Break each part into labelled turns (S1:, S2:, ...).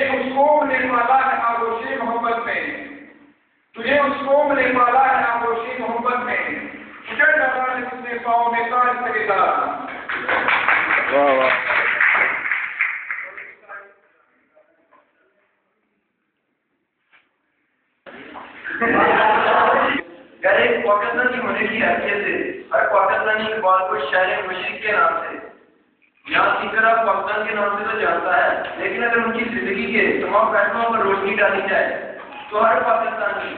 S1: اس قوم نے پالا ہے آغوش محبت میں، تجھے اس قوم نے پالا ہے آغوش محبت میں، مجھے ڈالا ہے اس نے پاؤں میں تاج تیرے دار۔
S2: واہ واہ۔
S3: یار ایک پاکستانی ہونے کی حیثیت سے ہر پاکستانی اقبال کو شاعر مشرق کے نام سے یا اسی طرح پاکستان کے نام سے تو جانتا ہے، لیکن اگر ان کی زندگی کے تمام پہلوؤں پر روشنی ڈالی جائے تو ہر پاکستانی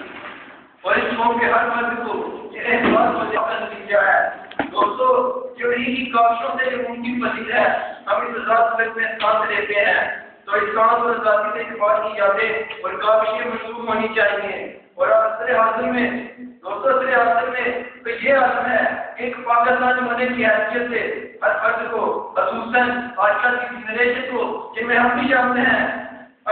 S3: اور اس قوم کے ہر مرد کو یہ احساس ہو جاتا نتیجہ ہے۔ دوستو جو انہی کاوشوں سے ان کی پسند ہے ہم اس ذات میں سانس لیتے ہیں، تو اس سانس اور ذاتی سے اقبال کی یادیں اور کاوشیں منسوخ ہونی چاہیے۔ اور عصر حاضر میں دوستوں عصر حاضر میں تو یہ عالم ہے کہ ایک پاکستانی ہونے کی حیثیت سے ہر فرد کو خصوصاً آج کل کی جنریشن کو جن میں ہم بھی شامل ہیں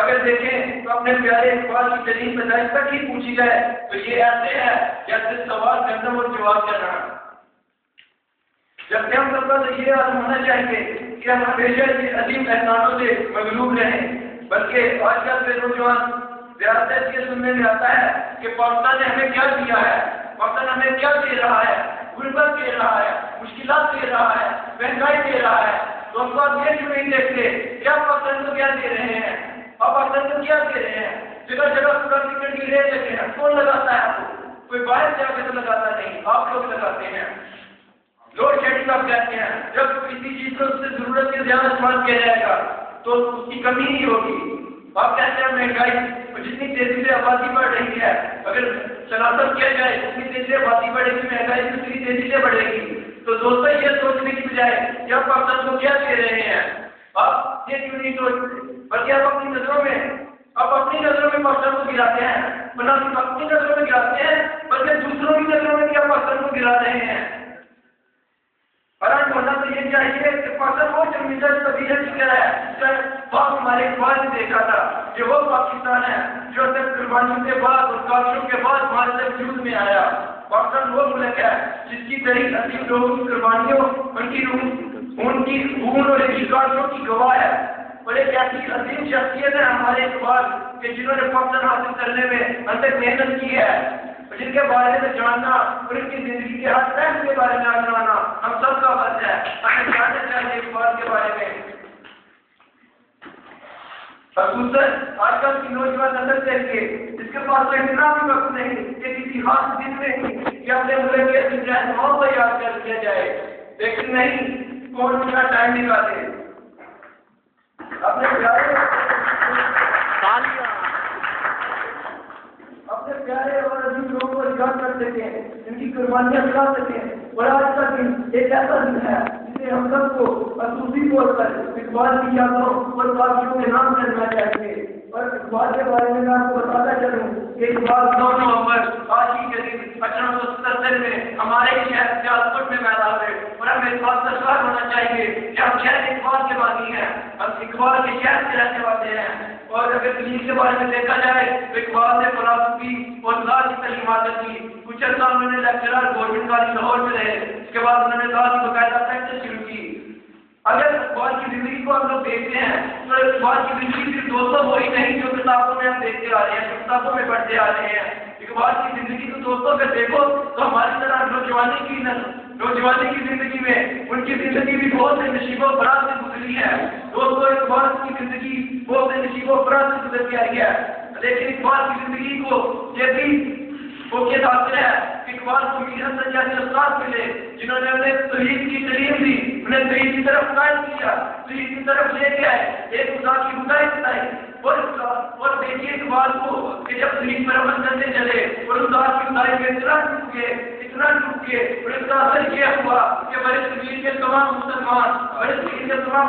S3: اگر دیکھیں تو اپنے پیارے اقبال کی ترین پیدائش تک ہی پوچھی جائے تو یہ ایسے ہے جیسے سوال کرنا اور جواب کرنا۔ جبکہ ہم سب کا تو یہ عالم ہونا چاہیے کہ ہم ہمیشہ اس عظیم احسانوں سے مغلوب رہیں، بلکہ آج کل کے نوجوان زیادہ یہ سننے میں آتا ہے کہ پاکستان نے ہمیں کیا دیا ہے، پاکستان ہمیں کیا دے رہا ہے، غربت دے رہا ہے، مشکلات دے رہا ہے، مہنگائی دے رہا ہے۔ تو ہم آپ یہ کیوں نہیں دیکھتے کیا پاکستان کو کیا دے رہے ہیں، آپ پاکستان کو کیا دے رہے ہیں؟ جگہ جگہ پورا کرکٹ کی ریل لگے ہیں، کون لگاتا ہے آپ کو؟ کوئی باہر سے آ کے تو لگاتا نہیں، آپ لوگ لگاتے ہیں۔ لوڈ شیڈنگ آپ کہتے ہیں، جب کسی چیز کو اس سے ضرورت سے زیادہ استعمال کیا جائے گا تو اس کی کمی نہیں ہوگی۔ آپ کہتے ہیں مہنگائی جتنی تیزی سے آبادی بڑھ رہی ہے، اگر تناسب کیا جائے جتنی تیزی سے آبادی بڑھے گی مہنگائی اتنی تیزی سے بڑھے گی۔ تو دوستوں یہ سوچنے کی بجائے کہ آپ پاکستان کو کیا دے رہے ہیں، آپ یہ کیوں نہیں سوچتے بلکہ آپ اپنی نظروں میں پاکستان کو گراتے ہیں، نہ صرف اپنی نظروں میں گراتے ہیں بلکہ دوسروں کی نظروں میں بھی آپ پاکستان کو گرا رہے ہیں۔ فرق ہونا تو یہ چاہیے کہ پاکستان وہ شرمندہ طبیعت کی طرح ہے باپ ہمارے اقبال نے دیکھا تھا کہ وہ پاکستان ہے جو صرف قربانیوں کے بعد اور کاوشوں کے بعد ہمارے سے وجود میں آیا۔ پاکستان وہ ملک ہے جس کی تاریخ عظیم لوگوں کی قربانیوں ان کی خون اور کاوشوں کی گواہ ہے، اور ایک ایسی عظیم شخصیت ہے ہمارے اقبال کہ جنہوں نے پاکستان حاصل کرنے میں ہم تک محنت کی ہے، جن کے بارے میں جاننا اور ان کی زندگی کے ہر پہلو کے بارے میں جاننا ہم سب کا فرض ہے۔ ہمیں جاننا چاہیے اقبال کے بارے میں۔ خصوصاً آج کل کی نوجوان نسل دیکھیے جس کے پاس اتنا بھی وقت نہیں کہ کسی خاص دن میں کہ اپنے ملک کے رہنماؤں کو یاد کر دیا جائے، لیکن نہیں کون اتنا ٹائم نکالے اپنے پیارے اور عظیم لوگوں کو یاد کر سکیں، ان کی قربانیاں بتا سکیں۔ اور آج کا دن ایک ایسا دن ہے جسے ہم سب کو خصوصی طور پر اقبال کی یادوں اور کاوشوں کے نام کرنا چاہیے۔ اور اقبال کے بارے میں آپ کو بتاتا چلوں کہ اقبال 9 نومبر آج ہی کے دن 1877 میں ہمارے شہر سیالکوٹ میں پیدا ہوئے، اور ہمیں اس بات کا شعار ہونا چاہیے کہ ہم شہر اقبال کے بانی ہیں، ہم اقبال کے شہر سے رہنے والے ہیں۔ اور اگر دلیل کے بارے میں دیکھا جائے تو اقبال نے فلسفی اور لا کی تعلیمات دی۔ کچھ عرصہ انہوں نے لیکچرر گورنمنٹ کالج لاہور میں رہے، اس کے بعد انہوں نے لا کی باقاعدہ پریکٹس شروع کی۔ اگر اقبال کی زندگی کو ہم لوگ دیکھتے ہیں تو اقبال کی زندگی صرف دوستوں وہی نہیں جو کتابوں میں ہم دیکھتے آ رہے ہیں، جو کتابوں میں پڑھتے آ رہے ہیں۔ اقبال کی زندگی کو دوستوں پہ دیکھو تو ہماری طرح نوجوانی کی زندگی میں ان کی زندگی بھی بہت سے نشیب و فراز سے گزری ہے۔ دوستوں اقبال کی زندگی بہت سے نشیب و فراز سے گزر کے آئی ہے، لیکن اقبال کی زندگی کو یہ بھی فوقیت حاصل ہے کہ اقبال کو میر حسن جیسے استاد ملے جنہوں نے انہیں توحید کی تعلیم دی، انہیں توحید کی طرف قائم کیا، توحید کی طرف لے کے آئے، ایک خدا کی خدائی بتائی۔ اور دیکھیے اقبال کو کہ جب توحید پر عمل کرنے چلے اور خدا کی خدائی میں اتنا ڈوب کے اور اس کا اثر یہ ہوا کہ بڑے صغیر کے تمام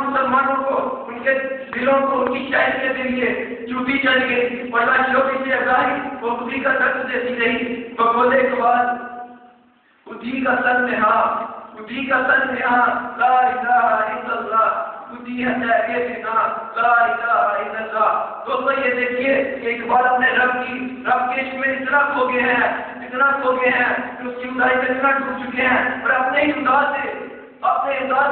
S3: مسلمانوں کو ان کے دلوں کو ان کی شاعری کے ذریعے چوبی چل گئی، اور شوقی سے ابراہیم وہ خودی کا درد دیتی رہی۔ بقول اقبال خودی کا سن نہا لا الہ الا اللہ، خودی ہے بنا لا الہ الا اللہ۔ دوستو یہ دیکھیے کہ اقبال اپنے رب کے عشق میں اتنا کھو گئے ہیں کہ اس کی خدائی میں اتنا ڈوب چکے ہیں، اور اپنے امداد سے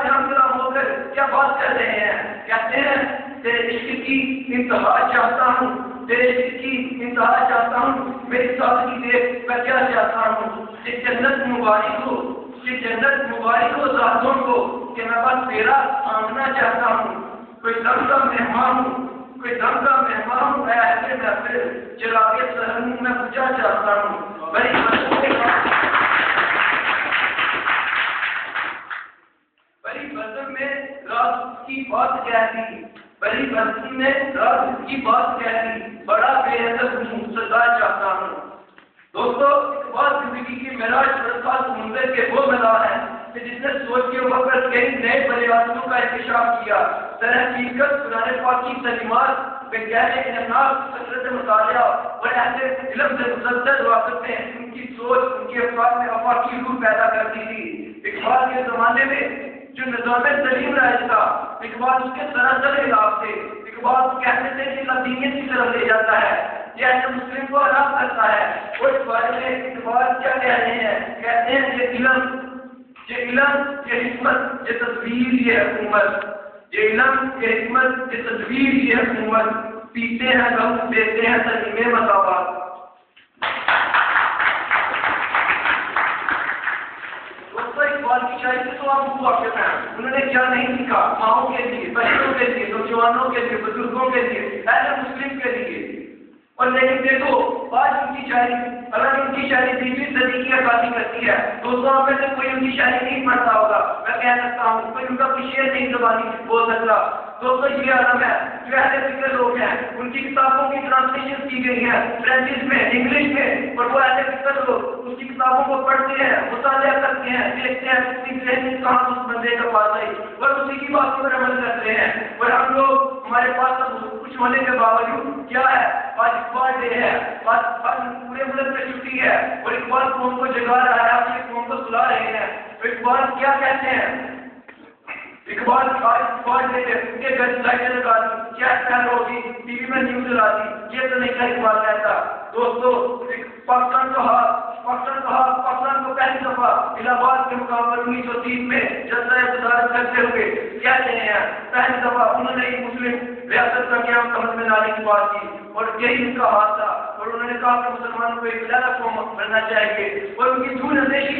S3: ہم گرام ہو کر کیا بات کر رہے ہیں، کہتے ہیں تیرے عشق کی انتہا چاہتا ہوں، تیرے عشق کی انتہا چاہتا ہوں، میری سادگی دیکھ میں کیا چاہتا ہوں، کہ جنت مبارک ہو، کہ جنت مبارک ہو ذاتوں کو، کہ میں بس تیرا آمنا چاہتا ہوں، کوئی دم کا مہمان ہوں، کوئی دم کا مہمان ہوں، میں ایسے محفل چراغ سحر میں پوچھا چاہتا ہوں، بڑی بزم میں راز کی بات کہتی، بڑی بستی میں راز کی بات کہتی، بڑا بے ادب ہوں سزا چاہتا ہوں۔ دوستو اقبال زندگی کی معراج رسا سمندر کے وہ ملا ہے کہ جس نے سوچ کے وقت کئی نئے پریواروں کا انکشاف کیا، طرح حقیقت قرآن پاک کی تعلیمات ویگیانک انعامات کثرت مطالعہ اور ایسے علم سے مسلسل واقف ہیں، ان کی سوچ ان کے افکار میں آفاقی روح پیدا کرتی تھی۔ اقبال کے زمانے میں جو نظام سلیم رائج تھا، اقبال اس کے سراسر خلاف تھے۔ اقبال کہتے تھے کہ لاتینیت کی طرف لے جاتا ہے، یہ ایسے مسلم کو آرام کرتا ہے، اور اس بارے میں اقبال کیا کہہ رہے ہیں؟ کہتے ہیں یہ علم، یہ حکمت، یہ تصویر، یہ حکومت، یہ علم، یہ حکمت، یہ تصویر، یہ حکومت، پیتے ہیں غم دیتے ہیں ترمیم مساوات۔ اقبال کی شاعری سے تو آپ واقف ہیں، انہوں نے کیا نہیں لکھا ماؤں کے لیے، بچوں کے لیے، نوجوانوں کے لیے، بزرگوں کے لیے، اہل مسلم کے لیے۔ اور لیکن دیکھو آج ان کی شاعری، اگر ان کی شاعری 20ویں صدی کی عکاسی کرتی ہے، دوستوں آپ میں سے کوئی ان کی شاعری نہیں پڑھتا ہوگا، میں کہہ سکتا ہوں کوئی ان کا کوئی شعر نہیں زبانی بول سکتا۔ دوستوں یہ عالم ہے جو اہل فکر لوگ ہیں، ان کی کتابوں کی ٹرانسلیشن کی گئی ہے فرینچ میں، انگلش میں، اور وہ اہل فکر لوگ اس کی کتابوں کو پڑھتے ہیں، مطالعہ کرتے ہیں، دیکھتے ہیں کتنی ذہنی کہاں اس بندے کا پاس آئی، اور اسی کی باتوں پر عمل کرتے ہیں۔ اور ہم لوگ ہمارے پاس سب کچھ ہونے کے باوجود کیا ہے، آج اقبال ڈے ہے، آج پورے ملک میں چھٹی ہے، اور اقبال قوم کو جگا رہا ہے، اپنی قوم کو سلا رہے ہیں۔ اقبال کیا کہتے ہیں؟ اقبال ڈے کے گھر لائٹیں لگا دی، کیا خیال ہوگی، ٹی وی میں نیوز چلا دی، یہ تو نہیں تھا اقبال کہتا۔ دوستو پاکستان کو پہلی دفعہ الہ آباد کے مقام پر 1930 میں جلسہ صدارت کرتے ہوئے کیا کہتے ہیں، پہلی دفعہ انہوں نے مسلم ریاست کا قیام قدم میں لانے کی بات کی، اور یہی ان کا ہاتھ تھا، اور انہوں نے کہا کہ مسلمانوں کو ایک علیحدہ قوم بننا چاہیے، اور ان کی دور اندیشی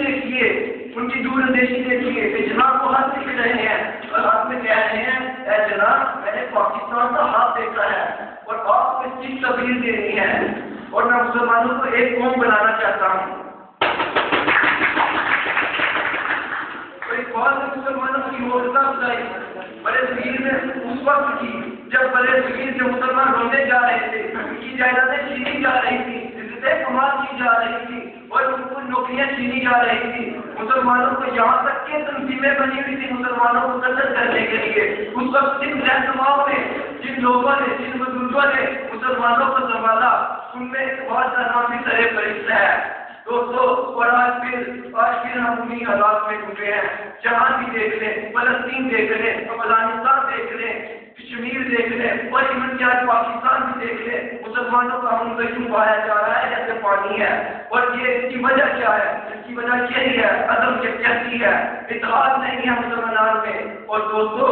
S3: دیکھیے کہ جناب کو ہاتھ دکھ رہے ہیں، اور ہاتھ میں کہہ رہے ہیں اے جناب میں نے پاکستان کا ہاتھ دیکھا ہے، اور آپ کو اس چیز تبدیل دینی ہے، اور میں مسلمانوں کو ایک قوم بنانا چاہتا ہوں۔ اقبال نے مسلمانوں کی موجودہ افزائی بڑے صغیر میں اس وقت کی جب بڑے صغیر جو مسلمان روندے جا رہے تھے، ان کی جائیدادیں چھینی جا رہی تھی، عزتیں کمال کی جا رہی تھی، اور ان کو نوکریاں چھینی جا رہی تھی، مسلمانوں کو یہاں تک کہ تنظیمیں بنی ہوئی تھی مسلمانوں کو قتل کرنے کے لیے۔ اس وقت جن رہنماؤں نے، جن لوگوں نے، جن بزرگوں نے مسلمانوں کو سنبھالا، ان میں اقبال کا نام بھی سر فہرست ہے۔ دوستو اور آج پھر ہم انہیں حالات میں ڈوبے ہیں، جہاں بھی دیکھ لیں، فلسطین دیکھ لیں، افغانستان دیکھ لیں، کشمیر دیکھ لیں، اور ایون کہ آج پاکستان بھی دیکھ لیں، مسلمانوں کا ہم یوں بہایا جا رہا ہے جیسے پانی ہے۔ اور یہ اس کی وجہ کیا ہے؟ اس کی وجہ یہی ہے عدم یکجہتی ہے، اتحاد نہیں ہے مسلمانوں میں۔ اور دوستو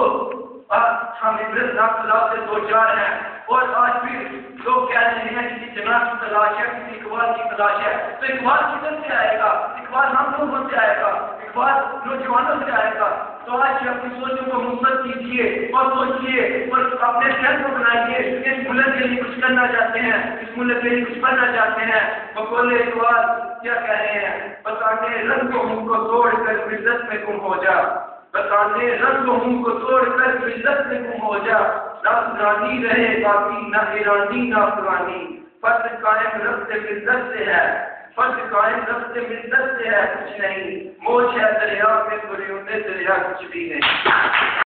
S3: آج ہم عبرت ناک خلاف سے دو چار ہیں، اور آج پھر لوگ کہہ رہے ہیں کسی جناب کی تلاش ہے، کسی اقبال کی تلاش ہے، تو اقبال کدھر سے آئے گا؟ اقبال ہم لوگوں سے آئے گا، اقبال نوجوانوں سے آئے گا۔ تو آج اپنی سوچوں کو مثبت کیجیے اور سوچیے اور اپنے ذہن کو بنائیے، اس ملک کے لیے کچھ کرنا چاہتے ہیں، اس ملک کے لیے کچھ کرنا چاہتے ہیں۔ بقول اقبال کیا کہہ رہے ہیں؟ بتانے رنگ کو منہ کو توڑ کر عزت میں گم ہو جا، بتانے رنگ کو منہ کو توڑ کر عزت میں گم ہو جا، نہ پرانی رہے باقی، نہ ایرانی نہ پرانی، فرض قائم رفت ملت سے ہے، فرض قائم رفت ملت سے ہے کچھ نہیں، موج ہے دریا میں دریا کچھ بھی نہیں۔